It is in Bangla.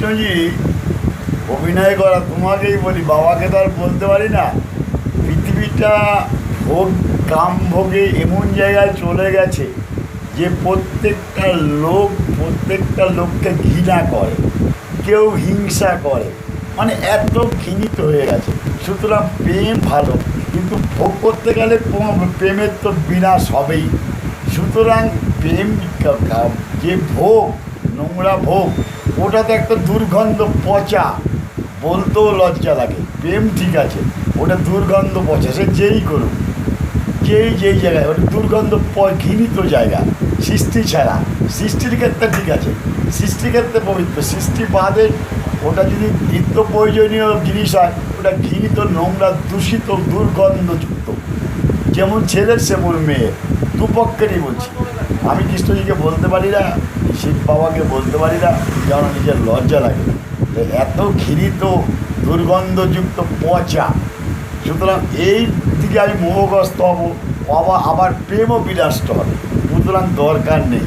কৃষ্ণজি অভিনয় করা, তোমাকেই বলি, বাবাকে তো আর বলতে পারি না। পৃথিবীটা ভোগ কাম ভোগে এমন জায়গায় চলে গেছে যে প্রত্যেকটা লোককে ঘৃণা করে, কেউ হিংসা করে, মানে এত ঘৃণিত হয়ে গেছে। সুতরাং প্রেম ভালো, কিন্তু ভোগ করতে গেলে প্রেমের তো বিনাশ হবেই। সুতরাং প্রেম যে ভোগ, নোংরা ভোগ, ওটা তো একটা দুর্গন্ধ, পচা, বলতেও লজ্জা লাগে। প্রেম ঠিক আছে, ওটা দুর্গন্ধ পচা, সে যেই করুক, যেই জায়গায়, ওটা দুর্গন্ধ ঘৃণিত জায়গা। সৃষ্টি ছাড়া, সৃষ্টির ক্ষেত্রে ঠিক আছে, সৃষ্টির ক্ষেত্রে পবিত্র, সৃষ্টি বাদে ওটা যদি নিত্য প্রয়োজনীয় জিনিস হয়, ওটা ঘৃণিত, নোংরা, দূষিত, দুর্গন্ধযুক্ত। যেমন ছেলের সেমন মেয়ে, দুপক্ষেরই বলছি। আমি কৃষ্ণজিকে বলতে পারি না, শিব বাবাকে বলতে পারি না, যেন নিজের লজ্জা লাগে, এত ঘৃণিত, দুর্গন্ধযুক্ত, পচা। সুতরাং এই দিকে আমি মোহগ্রস্ত হব, আবার প্রেমও বিনষ্ট হবে। সুতরাং দরকার নেই।